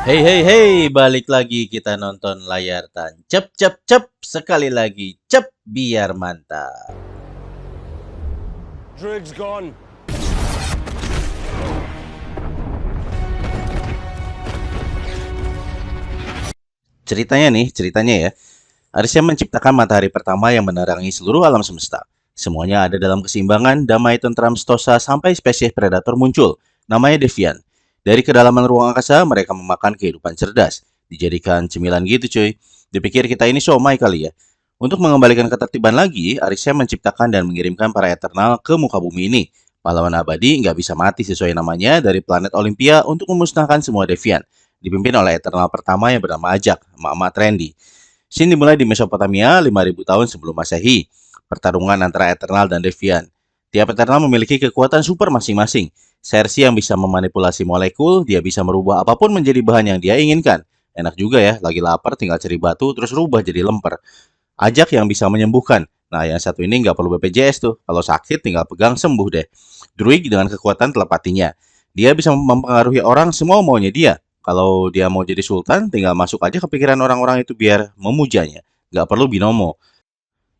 Hey hey hey, balik lagi kita nonton layar tancap cep cep sekali lagi cep biar mantap. Druid's gone. Ceritanya ya. Arisya menciptakan matahari pertama yang menerangi seluruh alam semesta. Semuanya ada dalam keseimbangan, damai, tentram, stosa, sampai spesies predator muncul. Namanya Devian. Dari kedalaman ruang angkasa, mereka memakan kehidupan cerdas. Dijadikan cemilan gitu cuy. Dipikir kita ini somai kali ya. Untuk mengembalikan ketertiban lagi, Arisya menciptakan dan mengirimkan para Eternal ke muka bumi ini. Pahlawan abadi nggak bisa mati sesuai namanya dari planet Olympia untuk memusnahkan semua Devian. Dipimpin oleh Eternal pertama yang bernama Ajak, emak-emak trendy. Scene dimulai di Mesopotamia 5.000 tahun sebelum Masehi. Pertarungan antara Eternal dan Deviant. Tiap Eternal memiliki kekuatan super masing-masing. Cersei yang bisa memanipulasi molekul, dia bisa merubah apapun menjadi bahan yang dia inginkan. Enak juga ya, lagi lapar tinggal cari batu terus rubah jadi lemper. Ajak yang bisa menyembuhkan. Nah, yang satu ini nggak perlu BPJS tuh. Kalau sakit tinggal pegang sembuh deh. Druid dengan kekuatan telepatinya. Dia bisa mempengaruhi orang semua maunya dia. Kalau dia mau jadi sultan, tinggal masuk aja ke pikiran orang-orang itu biar memujanya. Nggak perlu binomo.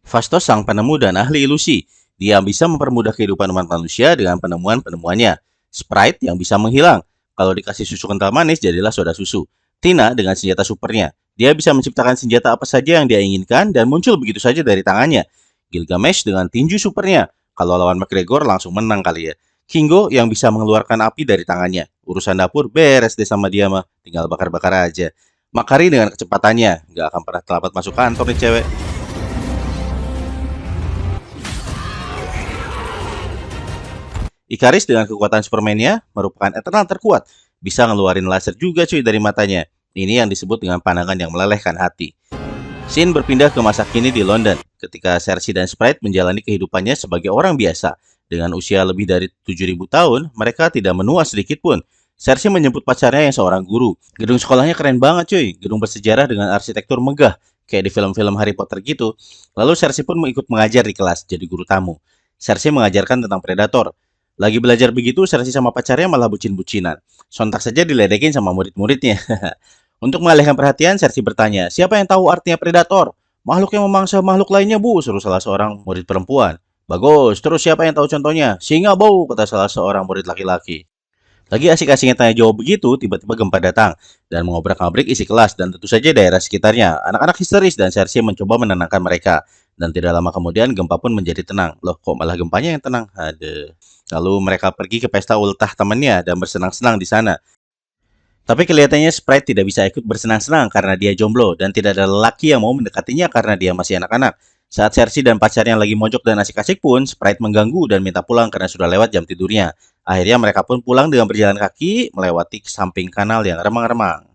Fastos sang penemu dan ahli ilusi. Dia bisa mempermudah kehidupan umat manusia dengan penemuan-penemuannya. Sprite yang bisa menghilang. Kalau dikasih susu kental manis, jadilah soda susu. Tina dengan senjata supernya. Dia bisa menciptakan senjata apa saja yang dia inginkan dan muncul begitu saja dari tangannya. Gilgamesh dengan tinju supernya. Kalau lawan McGregor langsung menang kali ya. Kingo yang bisa mengeluarkan api dari tangannya. Urusan dapur beres deh sama dia mah. Tinggal bakar-bakar aja. Makari dengan kecepatannya. Nggak akan pernah terlambat masuk kantor nih cewek. Ikaris dengan kekuatan Superman-nya merupakan Eternal terkuat. Bisa ngeluarin laser juga cuy dari matanya. Ini yang disebut dengan pandangan yang melelehkan hati. Scene berpindah ke masa kini di London, ketika Cersei dan Sprite menjalani kehidupannya sebagai orang biasa. Dengan usia lebih dari 7.000 tahun, mereka tidak menua sedikit pun. Cersei menyebut pacarnya yang seorang guru. Gedung sekolahnya keren banget cuy, gedung bersejarah dengan arsitektur megah, kayak di film-film Harry Potter gitu. Lalu Cersei pun ikut mengajar di kelas, jadi guru tamu. Cersei mengajarkan tentang predator. Lagi belajar begitu, Cersei sama pacarnya malah bucin-bucinan. Sontak saja diledekin sama murid-muridnya. Untuk mengalihkan perhatian, Cersei bertanya, siapa yang tahu artinya predator? Makhluk yang memangsa makhluk lainnya, Bu, seru salah seorang murid perempuan. Bagus, terus siapa yang tahu contohnya? Singa, Bu, kata salah seorang murid laki-laki. Lagi asik-asiknya tanya jawab begitu, tiba-tiba gempa datang dan mengobrak-abrik isi kelas dan tentu saja daerah sekitarnya. Anak-anak histeris dan Cersei mencoba menenangkan mereka. Dan tidak lama kemudian gempa pun menjadi tenang. Loh, kok malah gempanya yang tenang? Aduh. Lalu mereka pergi ke pesta ultah temannya dan bersenang-senang di sana. Tapi kelihatannya Sprite tidak bisa ikut bersenang-senang karena dia jomblo dan tidak ada lelaki yang mau mendekatinya karena dia masih anak-anak. Saat Cersei dan pacarnya lagi mojok dan asik-asik pun, Sprite mengganggu dan minta pulang karena sudah lewat jam tidurnya. Akhirnya mereka pun pulang dengan berjalan kaki melewati samping kanal yang remang-remang.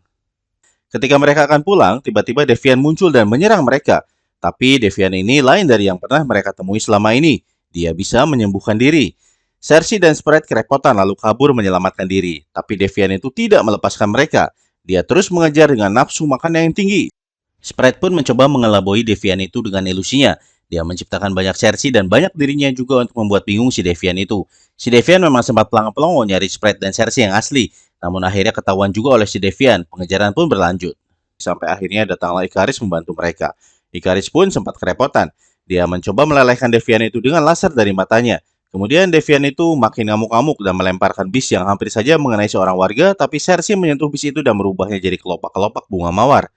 Ketika mereka akan pulang, tiba-tiba Devian muncul dan menyerang mereka. Tapi Devian ini lain dari yang pernah mereka temui selama ini. Dia bisa menyembuhkan diri. Cersei dan Sprite kerepotan lalu kabur menyelamatkan diri. Tapi Devian itu tidak melepaskan mereka. Dia terus mengejar dengan nafsu makan yang tinggi. Sprite pun mencoba mengelabui Devian itu dengan ilusinya. Dia menciptakan banyak Cersei dan banyak dirinya juga untuk membuat bingung si Devian itu. Si Devian memang sempat pelang-pelongo nyari Sprite dan Cersei yang asli. Namun akhirnya ketahuan juga oleh si Devian. Pengejaran pun berlanjut. Sampai akhirnya datanglah Ikaris membantu mereka. Ikaris pun sempat kerepotan. Dia mencoba melelehkan Devian itu dengan laser dari matanya. Kemudian Devian itu makin ngamuk-ngamuk dan melemparkan bis yang hampir saja mengenai seorang warga, tapi Cersei menyentuh bis itu dan merubahnya jadi kelopak-kelopak bunga mawar.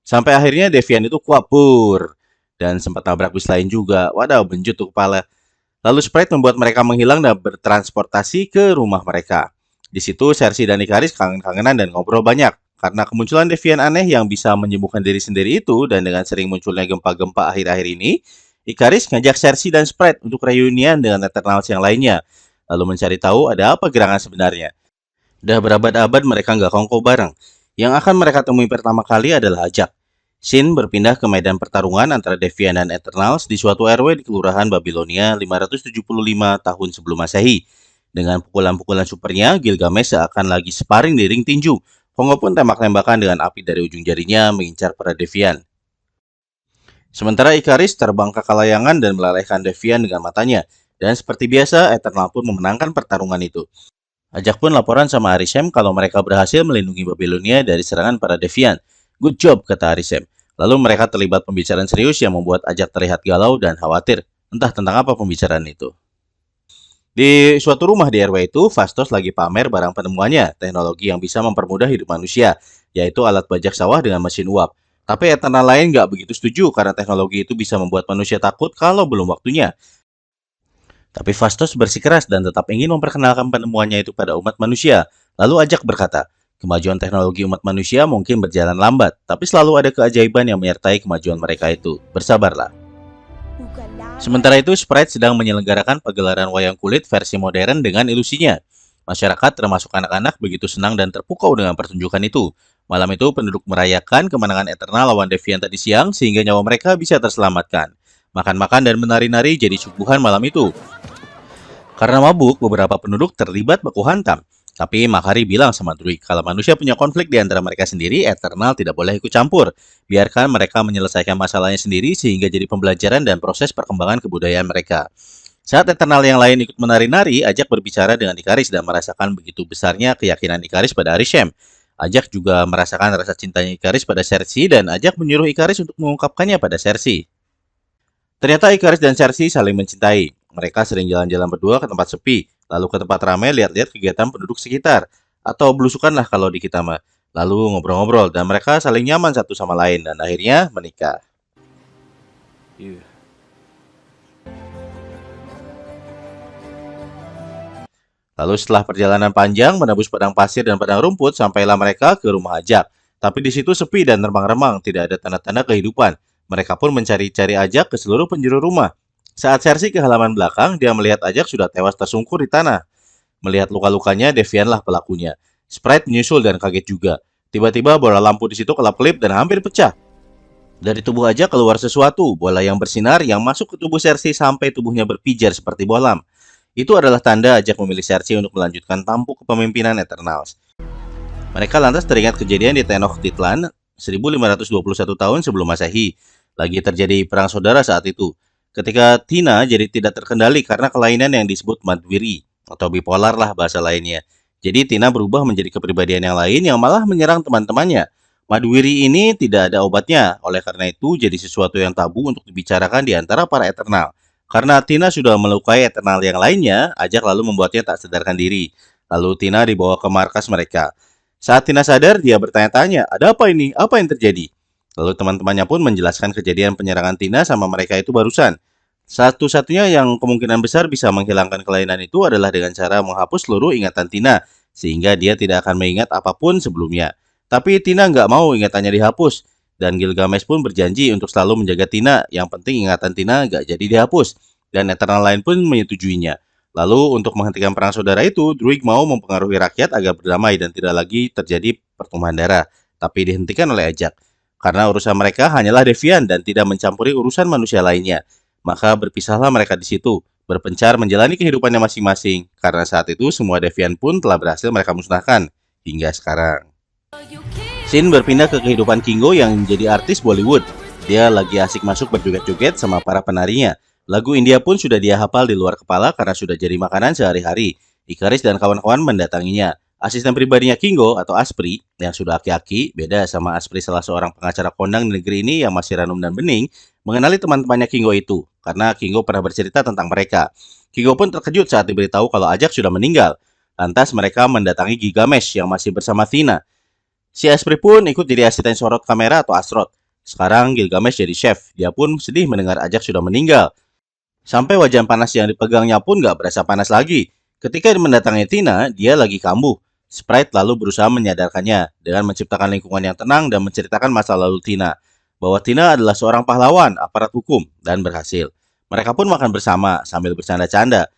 Sampai akhirnya Devian itu kabur dan sempat nabrak bis lain juga. Waduh, benjut tuh kepala. Lalu Sprite membuat mereka menghilang dan bertransportasi ke rumah mereka. Di situ Cersei dan Ikaris kangen-kangenan dan ngobrol banyak. Karena kemunculan Devian aneh yang bisa menyembuhkan diri sendiri itu dan dengan sering munculnya gempa-gempa akhir-akhir ini, Ikaris ngajak Cersei dan Sprite untuk reunian dengan Eternals yang lainnya. Lalu mencari tahu ada apa gerangan sebenarnya. Udah berabad-abad mereka nggak kongko bareng. Yang akan mereka temui pertama kali adalah Ajak. Shin berpindah ke medan pertarungan antara Deviant dan Eternals di suatu RW di Kelurahan Babilonia 575 tahun sebelum Masehi. Dengan pukulan-pukulan supernya, Gilgamesh seakan lagi sparring di ring tinju. Kongo pun tembak-tembakan dengan api dari ujung jarinya mengincar para Deviant. Sementara Ikaris terbang ke kalayangan dan melelehkan Deviant dengan matanya. Dan seperti biasa, Eternal pun memenangkan pertarungan itu. Ajak pun laporan sama Arishem kalau mereka berhasil melindungi Babilonia dari serangan para Deviant. Good job, kata Arishem. Lalu mereka terlibat pembicaraan serius yang membuat Ajak terlihat galau dan khawatir. Entah tentang apa pembicaraan itu. Di suatu rumah di RW itu, Fastos lagi pamer barang penemuannya, teknologi yang bisa mempermudah hidup manusia, yaitu alat bajak sawah dengan mesin uap. Tapi Eternal lain nggak begitu setuju karena teknologi itu bisa membuat manusia takut kalau belum waktunya. Tapi Fastos bersikeras dan tetap ingin memperkenalkan penemuannya itu pada umat manusia. Lalu Ajak berkata, kemajuan teknologi umat manusia mungkin berjalan lambat, tapi selalu ada keajaiban yang menyertai kemajuan mereka itu. Bersabarlah. Sementara itu, Sprite sedang menyelenggarakan pagelaran wayang kulit versi modern dengan ilusinya. Masyarakat termasuk anak-anak begitu senang dan terpukau dengan pertunjukan itu. Malam itu, penduduk merayakan kemenangan Eternal lawan Deviant tadi siang sehingga nyawa mereka bisa terselamatkan. Makan-makan dan menari-nari jadi suguhan malam itu. Karena mabuk, beberapa penduduk terlibat baku hantam. Tapi Makari bilang sama Druid, kalau manusia punya konflik di antara mereka sendiri, Eternal tidak boleh ikut campur. Biarkan mereka menyelesaikan masalahnya sendiri sehingga jadi pembelajaran dan proses perkembangan kebudayaan mereka. Saat Eternal yang lain ikut menari-nari, Ajak berbicara dengan Ikaris dan merasakan begitu besarnya keyakinan Ikaris pada Arishem. Ajak juga merasakan rasa cintanya Ikaris pada Cersei dan Ajak menyuruh Ikaris untuk mengungkapkannya pada Cersei. Ternyata Ikaris dan Cersei saling mencintai. Mereka sering jalan-jalan berdua ke tempat sepi, lalu ke tempat ramai lihat-lihat kegiatan penduduk sekitar. Atau belusukan lah kalau di kita mah. Lalu ngobrol-ngobrol, dan mereka saling nyaman satu sama lain, dan akhirnya menikah. Lalu setelah perjalanan panjang menembus padang pasir dan padang rumput, sampailah mereka ke rumah Ajak. Tapi di situ sepi dan remang-remang, tidak ada tanda-tanda kehidupan. Mereka pun mencari-cari Ajak ke seluruh penjuru rumah. Saat Cersei ke halaman belakang, dia melihat Ajak sudah tewas tersungkur di tanah. Melihat luka-lukanya, Devianlah pelakunya. Sprite menyusul dan kaget juga. Tiba-tiba bola lampu di situ kelap-kelip dan hampir pecah. Dari tubuh Ajak keluar sesuatu, bola yang bersinar yang masuk ke tubuh Cersei sampai tubuhnya berpijar seperti bohlam. Itu adalah tanda Ajak memilih Cersei untuk melanjutkan tampuk kepemimpinan Eternals. Mereka lantas teringat kejadian di Tenochtitlan 1521 tahun sebelum Masehi. Lagi terjadi perang saudara saat itu. Ketika Tina jadi tidak terkendali karena kelainan yang disebut Madwiri atau bipolar lah bahasa lainnya. Jadi Tina berubah menjadi kepribadian yang lain yang malah menyerang teman-temannya. Madwiri ini tidak ada obatnya, oleh karena itu jadi sesuatu yang tabu untuk dibicarakan di antara para Eternal. Karena Tina sudah melukai Eternal yang lainnya, Ajak lalu membuatnya tak sadarkan diri. Lalu Tina dibawa ke markas mereka. Saat Tina sadar, dia bertanya-tanya, ada apa ini? Apa yang terjadi? Lalu teman-temannya pun menjelaskan kejadian penyerangan Tina sama mereka itu barusan. Satu-satunya yang kemungkinan besar bisa menghilangkan kelainan itu adalah dengan cara menghapus seluruh ingatan Tina, sehingga dia tidak akan mengingat apapun sebelumnya. Tapi Tina nggak mau ingatannya dihapus, dan Gilgamesh pun berjanji untuk selalu menjaga Tina, yang penting ingatan Tina nggak jadi dihapus, dan Eternal lain pun menyetujuinya. Lalu untuk menghentikan perang saudara itu, Druig mau mempengaruhi rakyat agar berdamai dan tidak lagi terjadi pertumpahan darah, tapi dihentikan oleh Ajak. Karena urusan mereka hanyalah Deviant dan tidak mencampuri urusan manusia lainnya. Maka berpisahlah mereka di situ, berpencar menjalani kehidupannya masing-masing, karena saat itu semua Deviant pun telah berhasil mereka musnahkan, hingga sekarang. Sin berpindah ke kehidupan Kingo yang menjadi artis Bollywood. Dia lagi asik masuk berjoget-joget sama para penarinya. Lagu India pun sudah dia hafal di luar kepala karena sudah jadi makanan sehari-hari. Ikaris dan kawan-kawan mendatanginya. Asisten pribadinya Kingo atau Aspri, yang sudah aki-aki, beda sama Aspri salah seorang pengacara kondang di negeri ini yang masih ranum dan bening, mengenali teman-temannya Kingo itu, karena Kingo pernah bercerita tentang mereka. Kingo pun terkejut saat diberitahu kalau Ajak sudah meninggal. Lantas mereka mendatangi Gilgamesh yang masih bersama Tina. Si Aspri pun ikut jadi asisten sorot kamera atau Asrot. Sekarang Gilgamesh jadi chef. Dia pun sedih mendengar Ajak sudah meninggal. Sampai wajan panas yang dipegangnya pun gak berasa panas lagi. Ketika mendatangi Tina, dia lagi kambuh. Sprite lalu berusaha menyadarkannya dengan menciptakan lingkungan yang tenang dan menceritakan masa lalu Tina. Bahwa Tina adalah seorang pahlawan, aparat hukum, dan berhasil. Mereka pun makan bersama sambil bercanda-canda.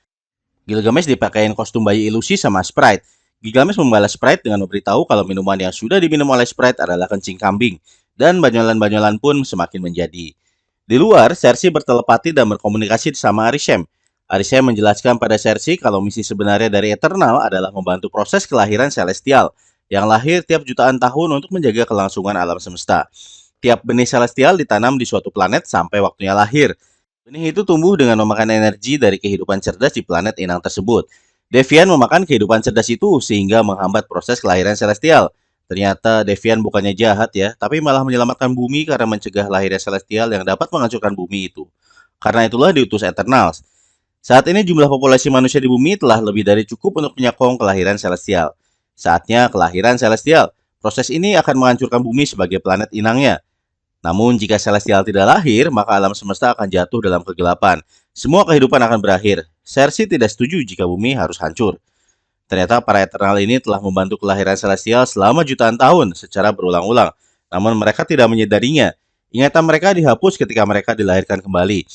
Gilgamesh dipakein kostum bayi ilusi sama Sprite. Gilgamesh membalas Sprite dengan memberitahu kalau minuman yang sudah diminum oleh Sprite adalah kencing kambing, dan banyolan-banyolan pun semakin menjadi. Di luar, Cersei bertelepati dan berkomunikasi sama Arishem. Arishem menjelaskan pada Cersei kalau misi sebenarnya dari Eternal adalah membantu proses kelahiran Celestial, yang lahir tiap jutaan tahun untuk menjaga kelangsungan alam semesta. Tiap benih Celestial ditanam di suatu planet sampai waktunya lahir. Benih itu tumbuh dengan memakan energi dari kehidupan cerdas di planet inang tersebut. Devian memakan kehidupan cerdas itu sehingga menghambat proses kelahiran celestial. Ternyata Devian bukannya jahat ya, tapi malah menyelamatkan bumi karena mencegah lahirnya celestial yang dapat menghancurkan bumi itu. Karena itulah diutus Eternals. Saat ini jumlah populasi manusia di bumi telah lebih dari cukup untuk menyokong kelahiran celestial. Saatnya kelahiran celestial. Proses ini akan menghancurkan bumi sebagai planet inangnya. Namun jika celestial tidak lahir, maka alam semesta akan jatuh dalam kegelapan. Semua kehidupan akan berakhir. Cersei tidak setuju jika bumi harus hancur. Ternyata para Eternal ini telah membantu kelahiran celestial selama jutaan tahun secara berulang-ulang. Namun mereka tidak menyadarinya. Ingatan mereka dihapus ketika mereka dilahirkan kembali.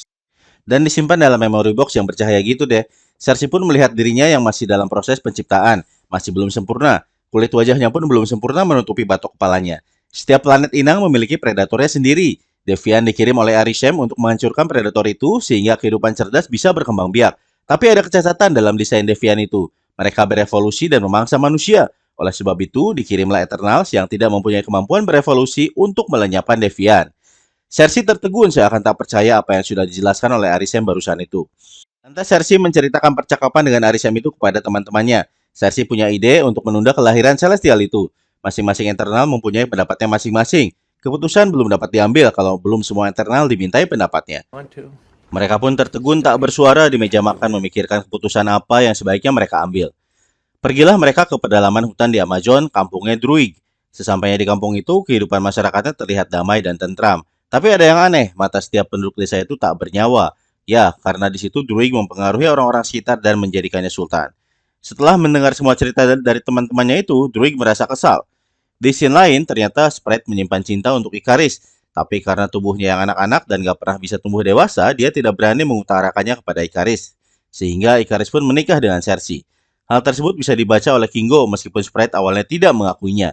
Dan disimpan dalam memory box yang bercahaya gitu deh. Cersei pun melihat dirinya yang masih dalam proses penciptaan. Masih belum sempurna. Kulit wajahnya pun belum sempurna menutupi batok kepalanya. Setiap planet inang memiliki predatornya sendiri. Devian dikirim oleh Arishem untuk menghancurkan predator itu sehingga kehidupan cerdas bisa berkembang biak. Tapi ada kecacatan dalam desain Devian itu. Mereka berevolusi dan memangsa manusia. Oleh sebab itu, dikirimlah Eternals yang tidak mempunyai kemampuan berevolusi untuk melenyapkan Devian. Cersei tertegun seakan tak percaya apa yang sudah dijelaskan oleh Arishem barusan itu. Lantas Cersei menceritakan percakapan dengan Arishem itu kepada teman-temannya. Cersei punya ide untuk menunda kelahiran Celestial itu. Masing-masing Eternal mempunyai pendapatnya masing-masing. Keputusan belum dapat diambil kalau belum semua Eternal dimintai pendapatnya. Mereka pun tertegun tak bersuara di meja makan memikirkan keputusan apa yang sebaiknya mereka ambil. Pergilah mereka ke pedalaman hutan di Amazon, kampungnya Druid. Sesampainya di kampung itu, kehidupan masyarakatnya terlihat damai dan tentram. Tapi ada yang aneh, mata setiap penduduk desa itu tak bernyawa. Ya, karena di situ Druid mempengaruhi orang-orang sekitar dan menjadikannya sultan. Setelah mendengar semua cerita dari teman-temannya itu, Druid merasa kesal. Di scene lain, ternyata Sprite menyimpan cinta untuk Ikaris. Tapi karena tubuhnya yang anak-anak dan gak pernah bisa tumbuh dewasa, dia tidak berani mengutarakannya kepada Ikaris. Sehingga Ikaris pun menikah dengan Cersei. Hal tersebut bisa dibaca oleh Kingo meskipun Sprite awalnya tidak mengakuinya.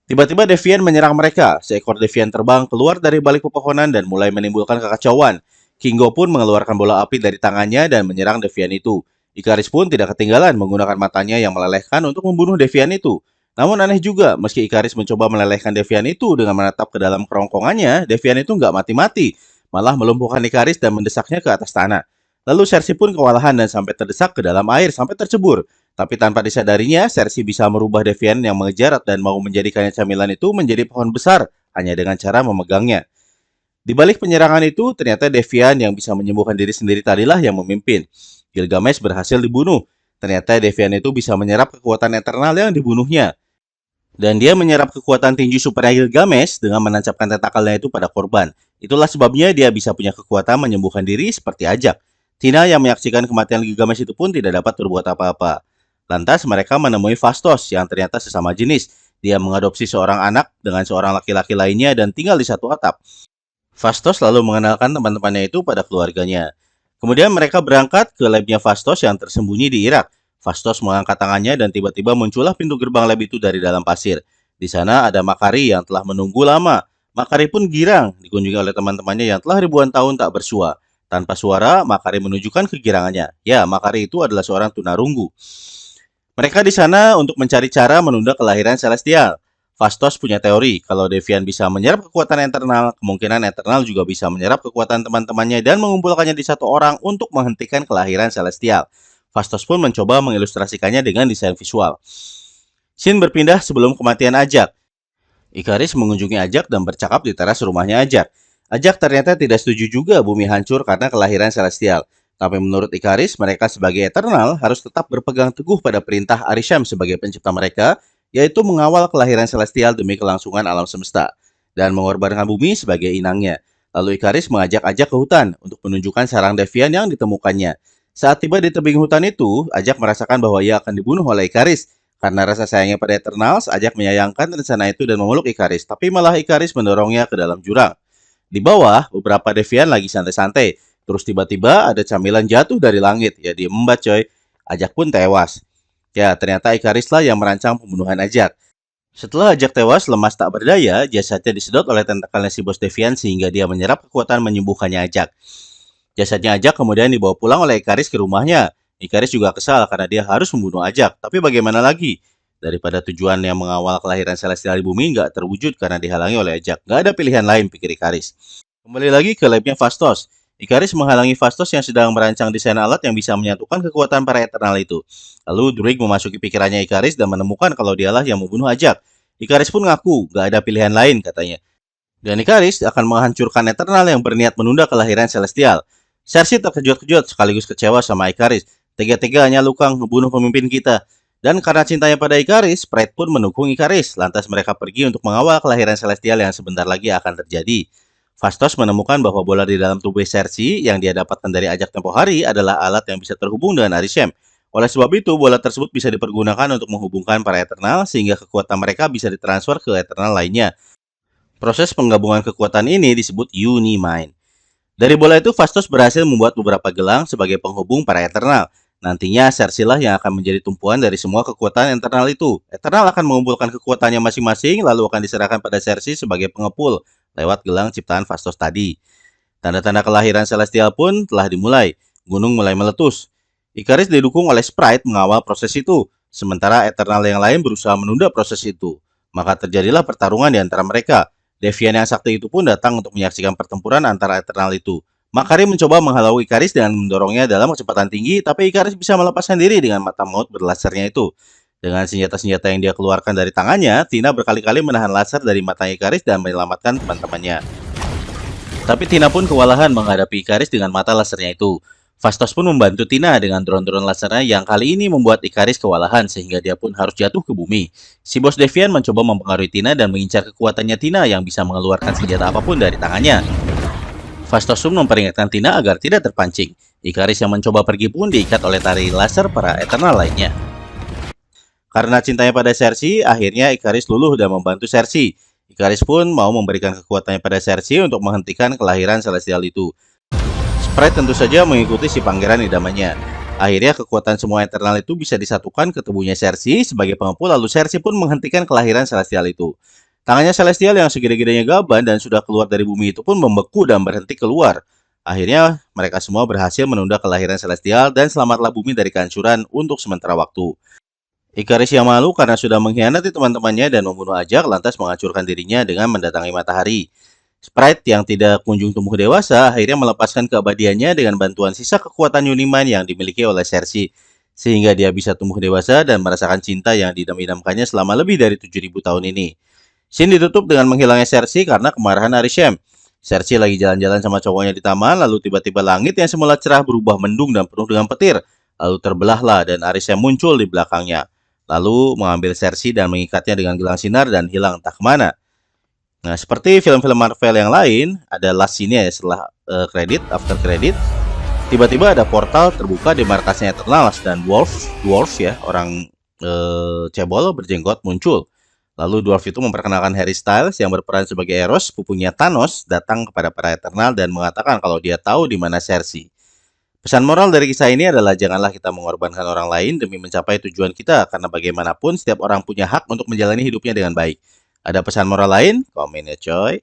Tiba-tiba Devian menyerang mereka. Seekor Devian terbang keluar dari balik pepohonan dan mulai menimbulkan kekacauan. Kingo pun mengeluarkan bola api dari tangannya dan menyerang Devian itu. Ikaris pun tidak ketinggalan menggunakan matanya yang melelehkan untuk membunuh Devian itu. Namun aneh juga, meski Ikaris mencoba melelehkan Devian itu dengan menatap ke dalam kerongkongannya, Devian itu nggak mati-mati, malah melumpuhkan Ikaris dan mendesaknya ke atas tanah. Lalu Cersei pun kewalahan dan sampai terdesak ke dalam air sampai tercebur. Tapi tanpa disadarinya, Cersei bisa merubah Devian yang mengejar dan mau menjadikannya camilan itu menjadi pohon besar hanya dengan cara memegangnya. Di balik penyerangan itu, ternyata Devian yang bisa menyembuhkan diri sendiri tadilah yang memimpin. Gilgamesh berhasil dibunuh. Ternyata Devian itu bisa menyerap kekuatan eternal yang dibunuhnya. Dan dia menyerap kekuatan tinju super Gilgamesh dengan menancapkan tentakelnya itu pada korban. Itulah sebabnya dia bisa punya kekuatan menyembuhkan diri seperti Ajak. Tina yang menyaksikan kematian Gilgamesh itu pun tidak dapat berbuat apa-apa. Lantas mereka menemui Phastos yang ternyata sesama jenis. Dia mengadopsi seorang anak dengan seorang laki-laki lainnya dan tinggal di satu atap. Phastos lalu mengenalkan teman-temannya itu pada keluarganya. Kemudian mereka berangkat ke labnya Phastos yang tersembunyi di Irak. Phastos mengangkat tangannya dan tiba-tiba muncullah pintu gerbang lab itu dari dalam pasir. Di sana ada Makari yang telah menunggu lama. Makari pun girang dikunjungi oleh teman-temannya yang telah ribuan tahun tak bersua. Tanpa suara, Makari menunjukkan kegirangannya. Ya, Makari itu adalah seorang tunarunggu. Mereka di sana untuk mencari cara menunda kelahiran Celestial. Phastos punya teori, kalau Devian bisa menyerap kekuatan Eternal, kemungkinan Eternal juga bisa menyerap kekuatan teman-temannya dan mengumpulkannya di satu orang untuk menghentikan kelahiran Celestial. Phastos pun mencoba mengilustrasikannya dengan desain visual. Scene berpindah sebelum kematian Ajak. Ikaris mengunjungi Ajak dan bercakap di teras rumahnya Ajak. Ajak ternyata tidak setuju juga bumi hancur karena kelahiran Celestial. Tapi menurut Ikaris, mereka sebagai Eternal harus tetap berpegang teguh pada perintah Arishem sebagai pencipta mereka, yaitu mengawal kelahiran Celestial demi kelangsungan alam semesta, dan mengorbankan bumi sebagai inangnya. Lalu Ikaris mengajak Ajak ke hutan untuk menunjukkan sarang Devian yang ditemukannya. Saat tiba di tebing hutan itu, Ajak merasakan bahwa ia akan dibunuh oleh Ikaris. Karena rasa sayangnya pada Eternals, Ajak menyayangkan rencana itu dan memeluk Ikaris, tapi malah Ikaris mendorongnya ke dalam jurang. Di bawah, beberapa Devian lagi santai-santai. Terus tiba-tiba ada camilan jatuh dari langit. Ya diembat coy. Ajak pun tewas. Ya, ternyata Ikaris lah yang merancang pembunuhan Ajak. Setelah Ajak tewas, lemas tak berdaya, jasadnya disedot oleh tentakelnya si bos Devian sehingga dia menyerap kekuatan menyembuhkannya Ajak. Jasadnya Ajak kemudian dibawa pulang oleh Ikaris ke rumahnya. Ikaris juga kesal karena dia harus membunuh Ajak. Tapi bagaimana lagi? Daripada tujuan yang mengawal kelahiran Celestial di bumi nggak terwujud karena dihalangi oleh Ajak. Nggak ada pilihan lain, pikir Ikaris. Kembali lagi ke labnya Phastos. Ikaris menghalangi Phastos yang sedang merancang desain alat yang bisa menyatukan kekuatan para Eternal itu. Lalu Druig memasuki pikirannya Ikaris dan menemukan kalau dialah yang membunuh Ajak. Ikaris pun ngaku gak ada pilihan lain katanya. Dan Ikaris akan menghancurkan Eternal yang berniat menunda kelahiran Celestial. Cersei terkejut-kejut sekaligus kecewa sama Ikaris. Tega-teganya Lukang membunuh pemimpin kita. Dan karena cintanya pada Ikaris, Pride pun mendukung Ikaris. Lantas mereka pergi untuk mengawal kelahiran Celestial yang sebentar lagi akan terjadi. Phastos menemukan bahwa bola di dalam tubuh Cersei yang dia dapatkan dari Ajak tempo hari adalah alat yang bisa terhubung dengan Arishem. Oleh sebab itu, bola tersebut bisa dipergunakan untuk menghubungkan para Eternal sehingga kekuatan mereka bisa ditransfer ke Eternal lainnya. Proses penggabungan kekuatan ini disebut Unimind. Dari bola itu, Phastos berhasil membuat beberapa gelang sebagai penghubung para Eternal. Nantinya, Cersei lah yang akan menjadi tumpuan dari semua kekuatan Eternal itu. Eternal akan mengumpulkan kekuatannya masing-masing, lalu akan diserahkan pada Cersei sebagai pengepul lewat gelang ciptaan Phastos tadi. Tanda-tanda kelahiran Celestial pun telah dimulai. Gunung mulai meletus. Ikaris didukung oleh Sprite mengawal proses itu, sementara Eternal yang lain berusaha menunda proses itu. Maka terjadilah pertarungan di antara mereka. Devian yang sakti itu pun datang untuk menyaksikan pertempuran antara Eternal itu. Makari mencoba menghalau Ikaris dengan mendorongnya dalam kecepatan tinggi, tapi Ikaris bisa melepaskan diri dengan mata maut berlasernya itu. Dengan senjata-senjata yang dia keluarkan dari tangannya, Tina berkali-kali menahan laser dari matanya Ikaris dan menyelamatkan teman-temannya. Tapi Tina pun kewalahan menghadapi Ikaris dengan mata lasernya itu. Phastos pun membantu Tina dengan drone-drone lasernya yang kali ini membuat Ikaris kewalahan sehingga dia pun harus jatuh ke bumi. Si bos Devian mencoba mempengaruhi Tina dan mengincar kekuatannya Tina yang bisa mengeluarkan senjata apapun dari tangannya. Phastos pun memperingatkan Tina agar tidak terpancing. Ikaris yang mencoba pergi pun diikat oleh tali laser para Eternal lainnya. Karena cintanya pada Cersei, akhirnya Ikaris luluh dan membantu Cersei. Ikaris pun mau memberikan kekuatannya pada Cersei untuk menghentikan kelahiran Celestial itu. Sprite tentu saja mengikuti si pangeran idamannya. Akhirnya kekuatan semua Eternal itu bisa disatukan ke tubuhnya Cersei sebagai pengepul, lalu Cersei pun menghentikan kelahiran Celestial itu. Tangannya Celestial yang segede-gedenya gaban dan sudah keluar dari bumi itu pun membeku dan berhenti keluar. Akhirnya mereka semua berhasil menunda kelahiran Celestial dan selamatlah bumi dari kehancuran untuk sementara waktu. Ikaris yang malu karena sudah mengkhianati teman-temannya dan membunuh Ajak lantas menghancurkan dirinya dengan mendatangi matahari. Sprite yang tidak kunjung tumbuh dewasa akhirnya melepaskan keabadiannya dengan bantuan sisa kekuatan Unimind yang dimiliki oleh Cersei, sehingga dia bisa tumbuh dewasa dan merasakan cinta yang didam-idamkannya selama lebih dari 7.000 tahun ini. Scene ditutup dengan menghilangnya Cersei karena kemarahan Arishem. Cersei lagi jalan-jalan sama cowoknya di taman, lalu tiba-tiba langit yang semula cerah berubah mendung dan penuh dengan petir. Lalu terbelahlah dan Arishem muncul di belakangnya. Lalu mengambil Cersei dan mengikatnya dengan gelang sinar dan hilang entah kemana. Nah, seperti film-film Marvel yang lain, ada last scene ya setelah after credit, tiba-tiba ada portal terbuka di markasnya Eternals dan dwarf ya, orang cebol berjenggot muncul. Lalu dwarf itu memperkenalkan Harry Styles yang berperan sebagai Eros, pupunya Thanos, datang kepada para Eternal dan mengatakan kalau dia tahu di mana Cersei. Pesan moral dari kisah ini adalah janganlah kita mengorbankan orang lain demi mencapai tujuan kita, karena bagaimanapun setiap orang punya hak untuk menjalani hidupnya dengan baik. Ada pesan moral lain? Komen ya coy.